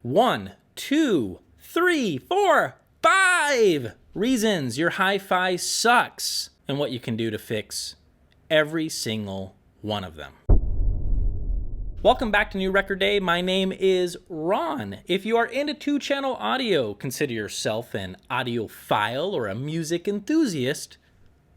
1, 2, 3, 4, 5 reasons your hi-fi sucks and what you can do to fix every single one of them. Welcome back to New Record Day. My name is Ron. If you are into two-channel audio, consider yourself an audiophile or a music enthusiast,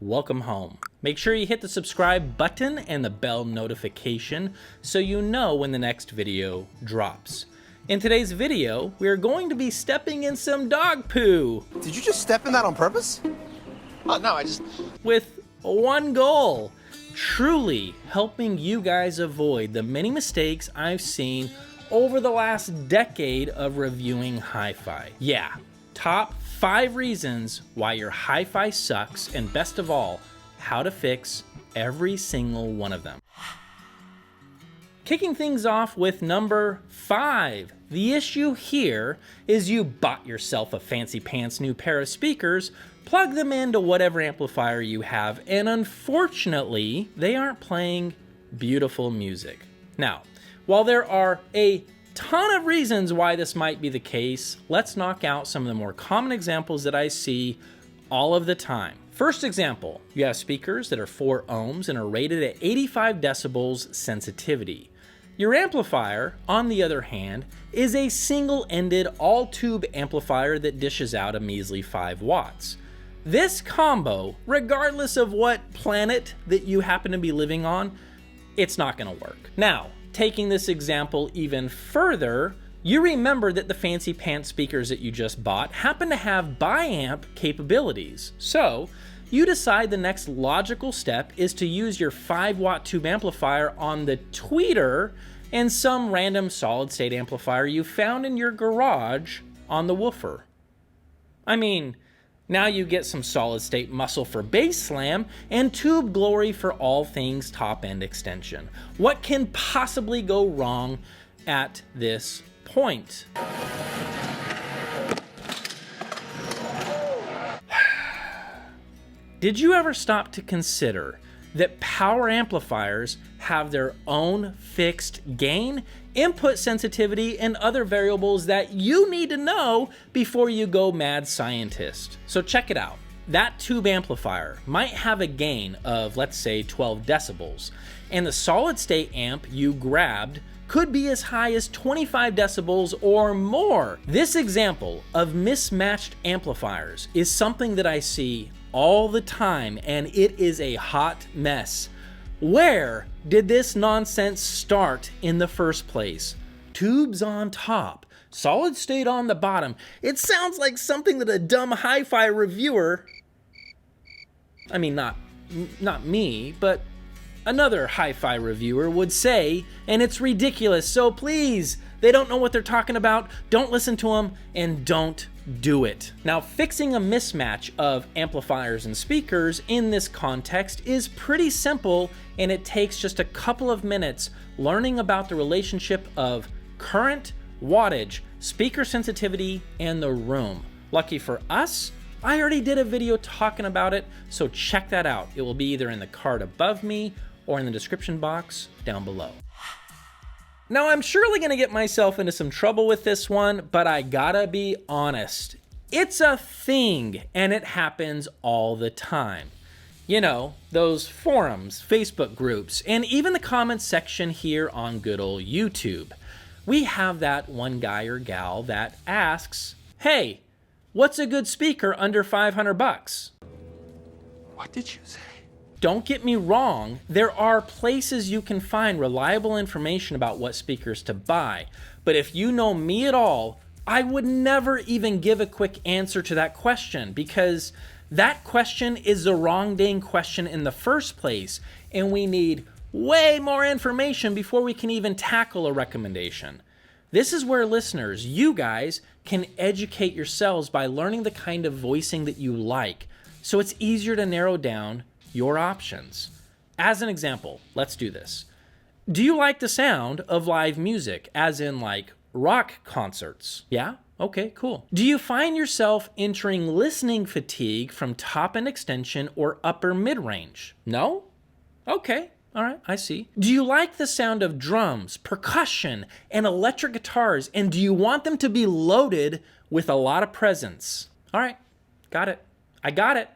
welcome home. Make sure you hit the subscribe button and the bell notification so you know when the next video drops. In today's video, we are going to be stepping in some dog poo. Did you just step in that on purpose? Oh, no, I just... With one goal. Truly helping you guys avoid the many mistakes I've seen over the last decade of reviewing hi-fi. Yeah, top 5 reasons why your hi-fi sucks, and best of all, how to fix every single one of them. Kicking things off with number 5. The issue here is you bought yourself a fancy pants new pair of speakers, plug them into whatever amplifier you have, and unfortunately, they aren't playing beautiful music. Now, while there are a ton of reasons why this might be the case, let's knock out some of the more common examples that I see all of the time. First example, you have speakers that are 4 ohms and are rated at 85 decibels sensitivity. Your amplifier, on the other hand, is a single-ended all-tube amplifier that dishes out a measly 5 watts. This combo, regardless of what planet that you happen to be living on, it's not going to work. Now, taking this example even further, you remember that the fancy pants speakers that you just bought happen to have bi-amp capabilities. So, you decide the next logical step is to use your 5-watt tube amplifier on the tweeter and some random solid-state amplifier you found in your garage on the woofer. I mean, now you get some solid-state muscle for bass slam and tube glory for all things top-end extension. What can possibly go wrong at this point? Did you ever stop to consider that power amplifiers have their own fixed gain, input sensitivity, and other variables that you need to know before you go mad scientist? So check it out. That tube amplifier might have a gain of, let's say, 12 decibels, and the solid-state amp you grabbed could be as high as 25 decibels or more. This example of mismatched amplifiers is something that I see all the time, and it is a hot mess. Where did this nonsense start in the first place? Tubes on top, solid state on the bottom. It sounds like something that a dumb hi-fi reviewer, I mean not me, but another hi-fi reviewer would say, and it's ridiculous. So please, they don't know what they're talking about. Don't listen to them and don't do it. Now, fixing a mismatch of amplifiers and speakers in this context is pretty simple, and it takes just a couple of minutes learning about the relationship of current, wattage, speaker sensitivity, and the room. Lucky for us, I already did a video talking about it, so check that out. It will be either in the card above me or in the description box down below. Now, I'm surely gonna get myself into some trouble with this one, but I gotta be honest. It's a thing, and it happens all the time. You know, those forums, Facebook groups, and even the comments section here on good old YouTube. We have that one guy or gal that asks, hey, what's a good speaker under 500 bucks? What did you say? Don't get me wrong, there are places you can find reliable information about what speakers to buy, but if you know me at all, I would never even give a quick answer to that question, because that question is the wrong dang question in the first place, and we need way more information before we can even tackle a recommendation. This is where listeners, you guys, can educate yourselves by learning the kind of voicing that you like, so it's easier to narrow down your options. As an example, let's do this. Do you like the sound of live music, as in like rock concerts? Yeah? Okay, cool. Do you find yourself entering listening fatigue from top-end extension or upper mid-range? No? Okay. all right, I see. Do you like the sound of drums, percussion, and electric guitars, and do you want them to be loaded with a lot of presence? All right, got it. I got it.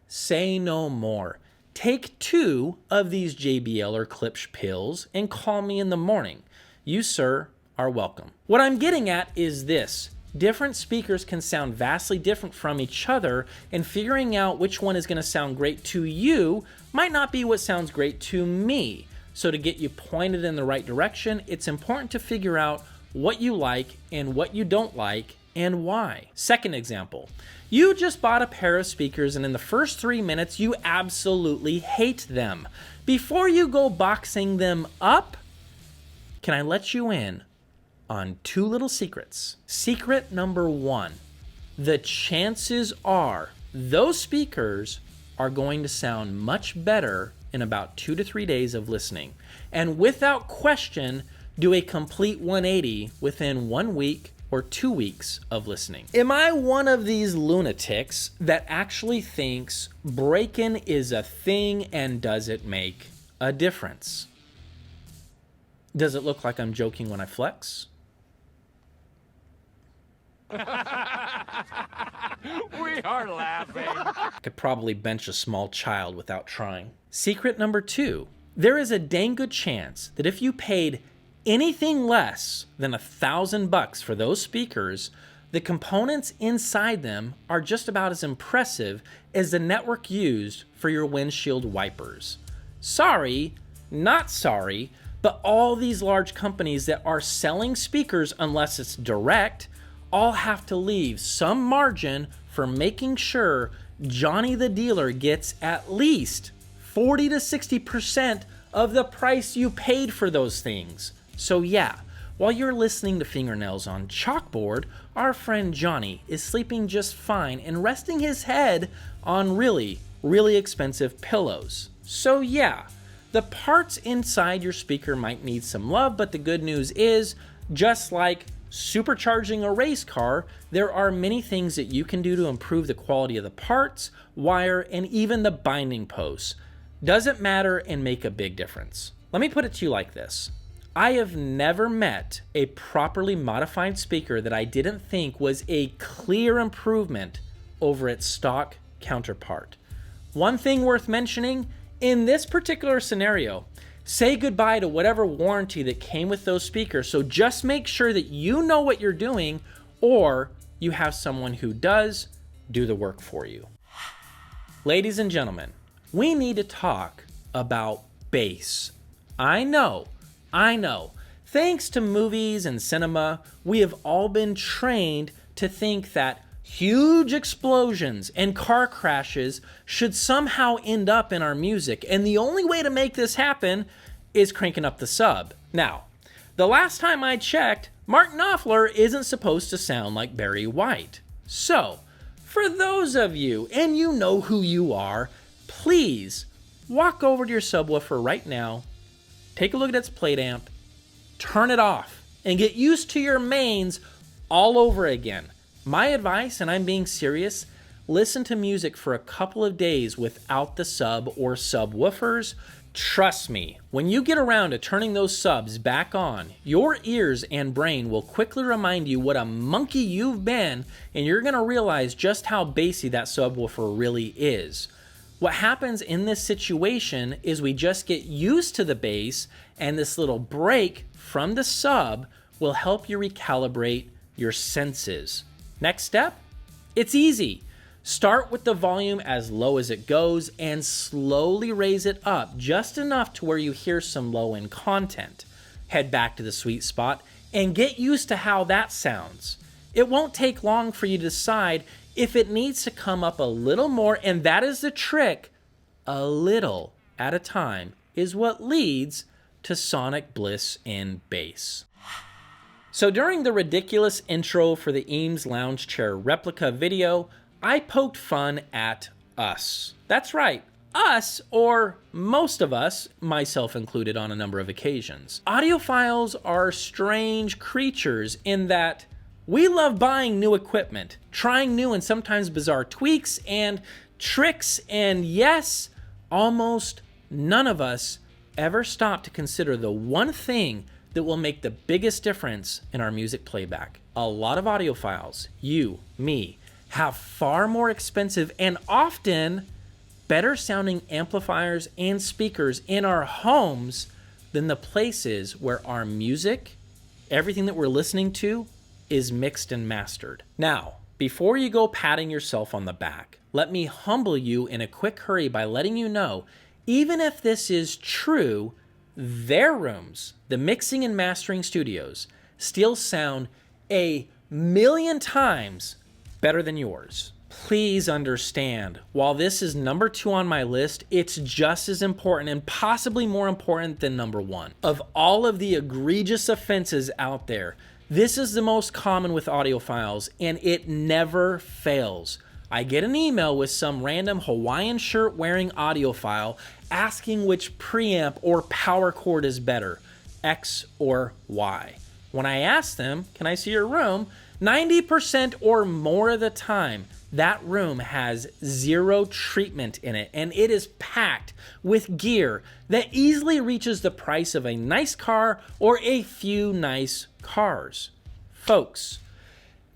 Say no more. Take 2 of these JBL or Klipsch pills and call me in the morning. You, sir, are welcome. What I'm getting at is this. Different speakers can sound vastly different from each other, and figuring out which one is going to sound great to you might not be what sounds great to me. So to get you pointed in the right direction, it's important to figure out what you like and what you don't like and why. Second example, you just bought a pair of speakers and in the first 3 minutes you absolutely hate them. Before you go boxing them up, can I let you in on 2 little secrets? Secret number 1, the chances are those speakers are going to sound much better in about 2 to 3 days of listening. And without question, do a complete 180 within 1 week or 2 weeks of listening. Am I one of these lunatics that actually thinks break-in is a thing and does it make a difference? Does it look like I'm joking when I flex? We are laughing. I could probably bench a small child without trying. Secret number 2, there is a dang good chance that if you paid anything less than $1,000 for those speakers, the components inside them are just about as impressive as the network used for your windshield wipers. Sorry, not sorry, but all these large companies that are selling speakers, unless it's direct, all have to leave some margin for making sure Johnny the dealer gets at least 40 to 60% of the price you paid for those things. So yeah, while you're listening to Fingernails on Chalkboard, our friend Johnny is sleeping just fine and resting his head on really, really expensive pillows. So yeah, the parts inside your speaker might need some love, but the good news is, just like supercharging a race car, there are many things that you can do to improve the quality of the parts, wire, and even the binding posts. Doesn't matter and make a big difference. Let me put it to you like this. I have never met a properly modified speaker that I didn't think was a clear improvement over its stock counterpart. One thing worth mentioning, in this particular scenario, say goodbye to whatever warranty that came with those speakers, so just make sure that you know what you're doing or you have someone who does do the work for you. Ladies and gentlemen, we need to talk about bass. I know. Thanks to movies and cinema, we have all been trained to think that huge explosions and car crashes should somehow end up in our music, and the only way to make this happen is cranking up the sub. Now, the last time I checked, Mark Knopfler isn't supposed to sound like Barry White. So, for those of you, and you know who you are, please walk over to your subwoofer right now, take a look at its plate amp, turn it off, and get used to your mains all over again. My advice, and I'm being serious, listen to music for a couple of days without the sub or subwoofers. Trust me, when you get around to turning those subs back on, your ears and brain will quickly remind you what a monkey you've been, and you're going to realize just how bassy that subwoofer really is. What happens in this situation is we just get used to the bass, and this little break from the sub will help you recalibrate your senses. Next step? It's easy. Start with the volume as low as it goes and slowly raise it up just enough to where you hear some low-end content. Head back to the sweet spot and get used to how that sounds. It won't take long for you to decide if it needs to come up a little more, and that is the trick. A little at a time is what leads to sonic bliss in bass. So during the ridiculous intro for the Eames Lounge Chair replica video, I poked fun at us. That's right, us, or most of us, myself included on a number of occasions. Audiophiles are strange creatures in that we love buying new equipment, trying new and sometimes bizarre tweaks and tricks, and yes, almost none of us ever stop to consider the one thing that will make the biggest difference in our music playback? A lot of audiophiles, you, me, have far more expensive and often better sounding amplifiers and speakers in our homes than the places where our music, everything that we're listening to, is mixed and mastered. Now, before you go patting yourself on the back, let me humble you in a quick hurry by letting you know, even if this is true, their rooms, the mixing and mastering studios, still sound 1,000,000 times better than yours. Please understand, while this is number 2 on my list, it's just as important and possibly more important than number 1. Of all of the egregious offenses out there, this is the most common with audiophiles, and it never fails. I get an email with some random Hawaiian shirt wearing audiophile asking which preamp or power cord is better, X or Y. When I ask them, can I see your room? 90% or more of the time, that room has 0 treatment in it, and it is packed with gear that easily reaches the price of a nice car or a few nice cars. Folks,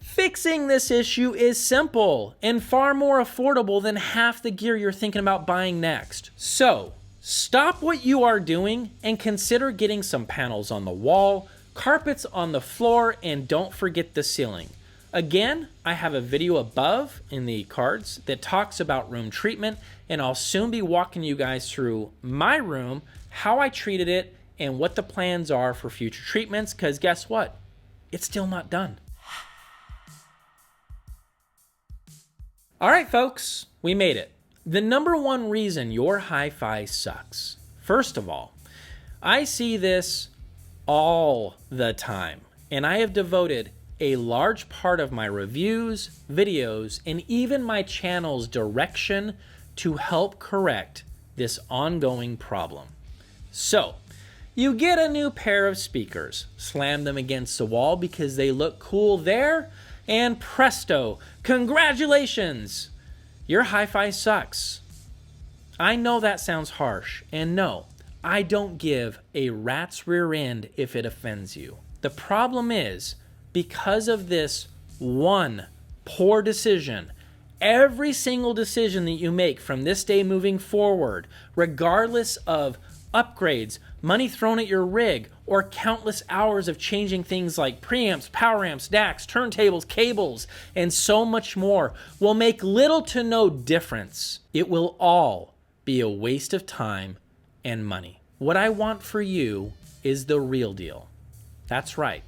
fixing this issue is simple and far more affordable than half the gear you're thinking about buying next. So, stop what you are doing and consider getting some panels on the wall, carpets on the floor, and don't forget the ceiling. Again, I have a video above in the cards that talks about room treatment, and I'll soon be walking you guys through my room, how I treated it, and what the plans are for future treatments, because guess what? It's still not done. All right, folks, we made it. The number 1 reason your hi-fi sucks. First of all, I see this all the time, and I have devoted a large part of my reviews, videos, and even my channel's direction to help correct this ongoing problem. So, you get a new pair of speakers, slam them against the wall because they look cool there, and presto, congratulations! Your hi-fi sucks. I know that sounds harsh, and no, I don't give a rat's rear end if it offends you. The problem is, because of this one poor decision, every single decision that you make from this day moving forward, regardless of upgrades, money thrown at your rig, or countless hours of changing things like preamps, power amps, DACs, turntables, cables, and so much more, will make little to no difference. It will all be a waste of time and money. What I want for you is the real deal. That's right.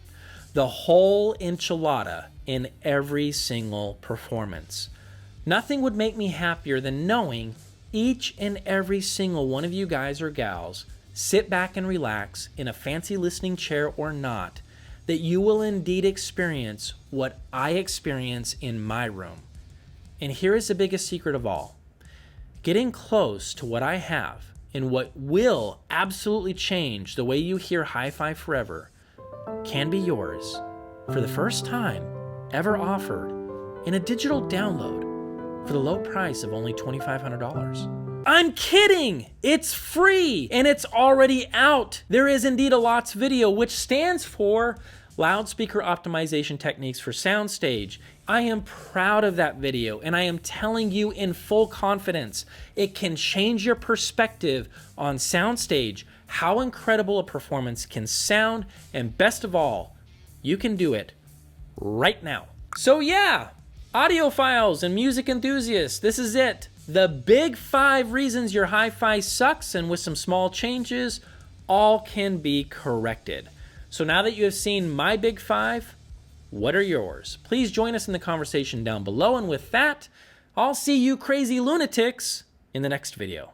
The whole enchilada in every single performance. Nothing would make me happier than knowing each and every single one of you guys or gals sit back and relax in a fancy listening chair or not, that you will indeed experience what I experience in my room. And here is the biggest secret of all. Getting close to what I have and what will absolutely change the way you hear hi-fi forever can be yours for the first time ever offered in a digital download for the low price of only $2,500. I'm kidding! It's free and it's already out. There is indeed a LOTS video, which stands for Loudspeaker Optimization Techniques for Soundstage. I am proud of that video, and I am telling you in full confidence, it can change your perspective on soundstage, how incredible a performance can sound, and best of all, you can do it right now. So yeah, audiophiles and music enthusiasts, this is it. The big 5 reasons your hi-fi sucks, and with some small changes, all can be corrected. So now that you have seen my big 5, what are yours? Please join us in the conversation down below, and with that, I'll see you crazy lunatics in the next video.